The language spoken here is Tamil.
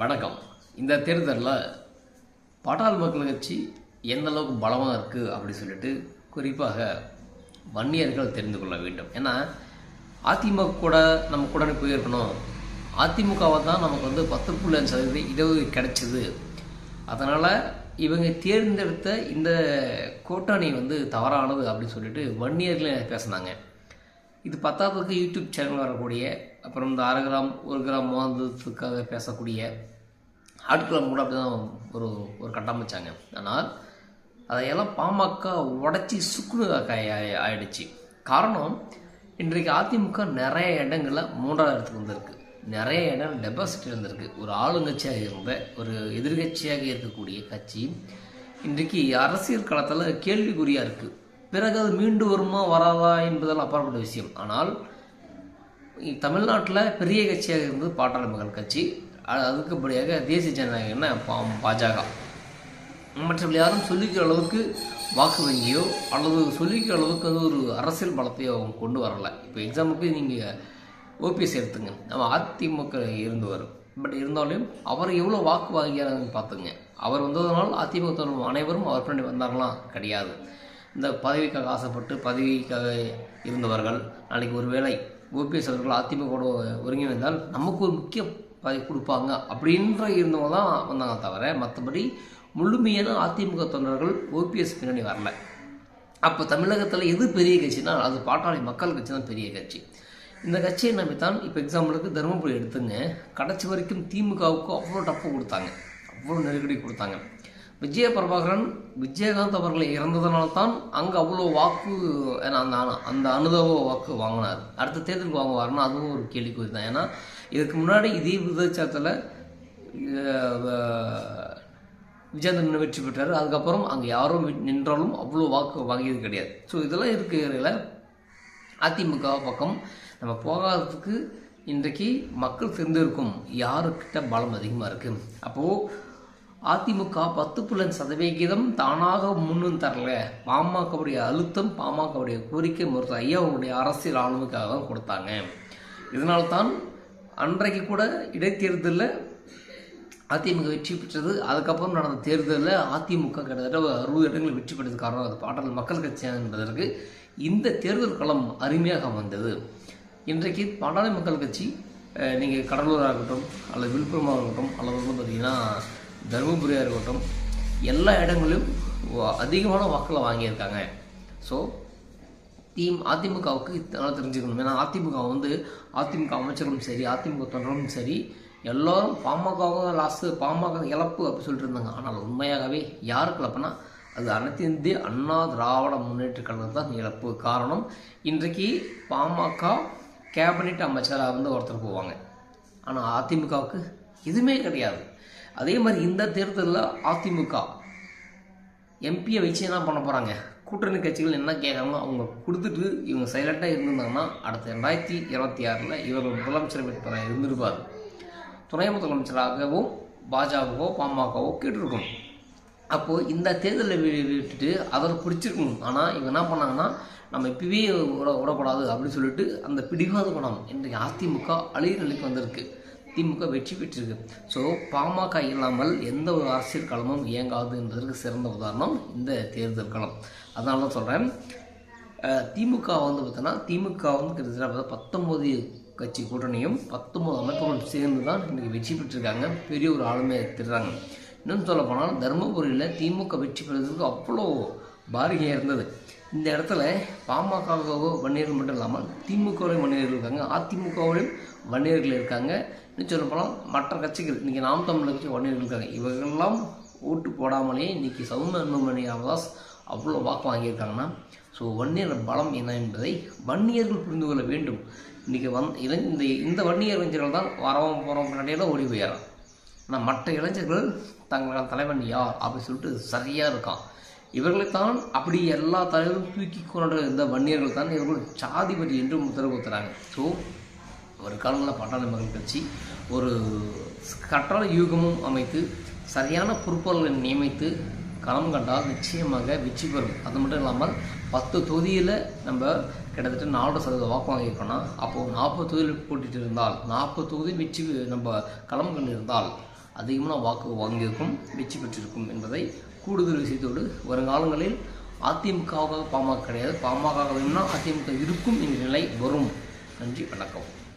வணக்கம். இந்த தேர்தலில் பாட்டாளி மக்கள் கட்சி எந்த அளவுக்கு பலமாக இருக்குது அப்படி சொல்லிட்டு குறிப்பாக வன்னியர்கள் தெரிந்து கொள்ள வேண்டும். ஏன்னா அதிமுக கூட நம்ம கூடனே போயிருக்கணும். அதிமுகவை தான் நமக்கு 10.5% இடஒதுக்கீடு கிடைச்சிது. அதனால் இவங்க தேர்ந்தெடுத்த இந்த கூட்டணி தவறானது அப்படின்னு சொல்லிட்டு வன்னியர்களே பேசினாங்க. இது பத்தாவதுக்கு யூடியூப் சேனல் வரக்கூடிய, அப்புறம் இந்த 1/2 கிராம் 1 கிராம் மாதத்துக்காக பேசக்கூடிய ஆட்களும் கூட அப்படி தான் ஒரு கட்டமைச்சாங்க. ஆனால் அதையெல்லாம் பாமக உடச்சி சுக்குனு ஆயிடுச்சு. காரணம், இன்றைக்கு அதிமுக நிறைய இடங்களில் 3வது இடத்துக்கு வந்திருக்கு. நிறைய இடம் டெபாசிட் இருந்திருக்கு. ஒரு ஆளுங்கட்சியாக இருந்த ஒரு எதிர்கட்சியாக இருக்கக்கூடிய கட்சி இன்றைக்கு அரசியல் களத்தில் கேள்விக்குறியாக இருக்குது. பிறகு அது மீண்டு வருமா வராதா என்பதெல்லாம் அப்பாற்பட்ட விஷயம். ஆனால் தமிழ்நாட்டில் பெரிய கட்சியாக இருந்தது பாட்டாளி மக்கள் கட்சி. அதுக்குப்படியாக தேசிய ஜனநாயகம்னா பாஜக. மற்றபடி யாரும் சொல்லிக்கிற அளவுக்கு வாக்கு வங்கியோ அல்லது சொல்லிக்கிற அளவுக்கு ஒரு அரசியல் பலத்தையோ அவங்க கொண்டு வரலை. இப்போ எக்ஸாம்பிளுக்கு நீங்கள் ஓபிஎஸ் எடுத்துங்க. நம்ம அதிமுக இருந்து வரும். பட் இருந்தாலும் அவர் எவ்வளோ வாக்கு வாங்கியாருன்னு பார்த்துங்க. அவர் வந்ததனால் அதிமுக அனைவரும் அவர் பின்னாடி வந்தார்களாம் கிடையாது. இந்த பதவிக்காக ஆசைப்பட்டு பதவிக்காக இருந்தவர்கள் நாளைக்கு ஒரு வேளை ஓபிஎஸ் அவர்கள் அதிமுக ஒருங்கிணைந்தால் நமக்கு ஒரு முக்கிய பதவி கொடுப்பாங்க அப்படின்ற இருந்தவங்க தான் வந்தாங்க தவிர, மற்றபடி முழுமையான அதிமுக தொண்டர்கள் ஓபிஎஸ் பின்னாடி வரல. அப்போ தமிழகத்தில் எது பெரிய கட்சினா அது பாட்டாளி மக்கள் கட்சி தான் பெரிய கட்சி. இந்த கட்சியை நம்பித்தான் இப்போ எக்ஸாம்பிளுக்கு தருமபுரி எடுத்துங்க. கடைசி வரைக்கும் திமுகவுக்கு அவ்வளோ டப்பு கொடுத்தாங்க, அவ்வளோ நெருக்கடி கொடுத்தாங்க. விஜயகாந்த் அவர்களை இறந்ததுனால்தான் அங்கே அவ்வளோ வாக்கு, அந்த அனுபவ வாக்கு வாங்கினார். அடுத்த தேர்தலுக்கு வாங்குவார்னா அதுவும் ஒரு கேள்விக்குறி தான். ஏன்னா இதுக்கு முன்னாடி இதே விருதாச்சலத்தில் விஜயகாந்த் வெற்றி பெற்றார். அதுக்கப்புறம் அங்கே யாரும் நின்றாலும் அவ்வளோ வாக்கு வாங்கியது கிடையாது. ஸோ இதெல்லாம் இருக்கிற அதிமுக பக்கம் நம்ம போகாததுக்கு இன்றைக்கு மக்கள் தெரிந்திருக்கும் யாருக்கிட்ட பலம் அதிகமாக இருக்குது. அப்போது அதிமுக 10.5% தானாக முன்னும் தரல. பாமகவுடைய அழுத்தம், பாமகவுடைய கோரிக்கை மறுத்த ஐயாவுடைய அரசியல் ஆளுமைக்காக தான் கொடுத்தாங்க. இதனால்தான் அன்றைக்கு கூட இடைத்தேர்தலில் அதிமுக வெற்றி பெற்றது. அதுக்கப்புறம் நடந்த தேர்தலில் அதிமுக கிட்டத்தட்ட 60 இடங்களில் வெற்றி பெற்றது. காரணம் அது பாட்டாளி மக்கள் கட்சி என்பதற்கு இந்த தேர்தல் களம் அருமையாக வந்தது. இன்றைக்கு பாட்டாளி மக்கள் கட்சி நீங்கள் கடலூராக இருக்கட்டும் அல்லது விழுப்புரமாக இருக்கட்டும் அல்லது பார்த்திங்கன்னா தருமபுரியாக இருக்கட்டும், எல்லா இடங்களிலும் அதிகமான வாக்களை வாங்கியிருக்காங்க. ஸோ அதிமுகவுக்கு இதனால் தெரிஞ்சுக்கணும். ஏன்னா அதிமுக அமைச்சர்களும் சரி, அதிமுக தொண்டர்களும் சரி, எல்லோரும் பாமகவும் லாஸ்ட்டு பாமக இழப்பு அப்படி சொல்லிட்டு இருந்தாங்க. ஆனால் உண்மையாகவே யாருக்கு இழப்புனா அது அனைத்து இந்திய அண்ணா திராவிட முன்னேற்ற கழகம் தான் இழப்பு. காரணம், இன்றைக்கு பாமக கேபினெட் அமைச்சராக ஒருத்தர் போவாங்க. ஆனால் அதிமுகவுக்கு எதுவுமே கிடையாது. அதே மாதிரி இந்த தேர்தலில் அதிமுக எம்பியை வச்சு என்ன பண்ண போகிறாங்க? கூட்டணி கட்சிகள் என்ன கேட்குறாங்களோ அவங்க கொடுத்துட்டு இவங்க சைலண்ட்டாக இருந்திருந்தாங்கன்னா அடுத்த 2026 இவர்கள் முதலமைச்சர் வேட்பாளராக இருந்திருப்பார். துணை முதலமைச்சராகவும் பாஜகவோ பாமகவோ கேட்டிருக்கும். அப்போது இந்த தேர்தலை விட்டுட்டு அதில் பிடிச்சிருக்கணும். ஆனால் இவங்க என்ன பண்ணாங்கன்னா நம்ம இப்பவே விடக்கூடாது அப்படின்னு சொல்லிட்டு அந்த பிடிவாத குணம் இன்றைக்கு அதிமுக அழிய நிலைக்கு வந்திருக்கு. திமுக வெற்றி பெற்றிருக்கு. ஸோ பாமக இல்லாமல் எந்த ஒரு அரசியல் களமும் இயங்காது என்பதற்கு சிறந்த உதாரணம் இந்த தேர்தல் களம். அதனால தான் சொல்கிறேன், திமுக பார்த்தோன்னா திமுக கிட்டத்தட்ட 19 கட்சி கூட்டணியும் 19 அமைப்புகளும் சேர்ந்து தான் இன்றைக்கி வெற்றி பெற்றிருக்காங்க. பெரிய ஒரு ஆளுமையை எடுத்துடுறாங்க. இன்னும் சொல்ல போனால் தருமபுரியில் திமுக வெற்றி பெறுவதற்கு அவ்வளோ பாரிகையாக இருந்தது. இந்த இடத்துல பாமகவோ வன்னியர்கள் மட்டும் இல்லாமல் திமுகவிலையும் வன்னியர்கள் இருக்காங்க, அதிமுகவிலையும் வன்னியர்கள் இருக்காங்க. இன்னும் சொல்ல போனால் மற்ற கட்சிகள் இன்றைக்கி நாம் தமிழர் கட்சி வன்னியர்கள் இருக்காங்க. இவர்களெல்லாம் ஓட்டு போடாமலே இன்றைக்கி சௌமியா அன்புமணி ராமதாஸ் அவ்வளோ வாக்கு வாங்கியிருக்காங்கன்னா, ஸோ வன்னியர் பலம் என்ன என்பதை வன்னியர்கள் புரிந்து கொள்ள வேண்டும். இன்றைக்கி இந்த வன்னியர் இளைஞர்கள் தான் வரவும் போகிறோம் பின்னாடியெல்லாம் ஓடி போயிடறான். ஆனால் மற்ற இளைஞர்கள் தங்களோட தலைவன் யார் அப்படின்னு சொல்லிட்டு சரியாக இருக்கான். இவர்களைத்தான் அப்படி எல்லா தலைவரும் தூக்கி கொண்ட இந்த வன்னியர்கள் தான் இவர்கள் சாதிபதி என்று உத்தரவு கொடுத்துறாங்க. ஸோ ஒரு காலங்களில் பாட்டாளி மக்கள் கட்சி ஒரு கட்டளை யூகமும் அமைத்து சரியான பொறுப்பாளர்களை நியமித்து களம் கண்டால் நிச்சயமாக வெற்றி பெறும். அது மட்டும் இல்லாமல் 10 தொகுதியில் நம்ம கிட்டத்தட்ட 4% வாக்கு வாங்கியிருக்கோன்னா, அப்போது 40 தொகுதியில் போட்டிட்டு இருந்தால் 40 தொகுதி வெற்றி நம்ம களம் கண்டிருந்தால் அதிகமான வாக்கு வாங்கியிருக்கும், வெற்றி பெற்றிருக்கும் என்பதை கூடுதல் விஷயத்தோடு வருங்காலங்களில் அதிமுகவாக பாமக கிடையாது, பாமக வேணும்னா அதிமுக இருக்கும் என்ற நிலை வரும். நன்றி, வணக்கம்.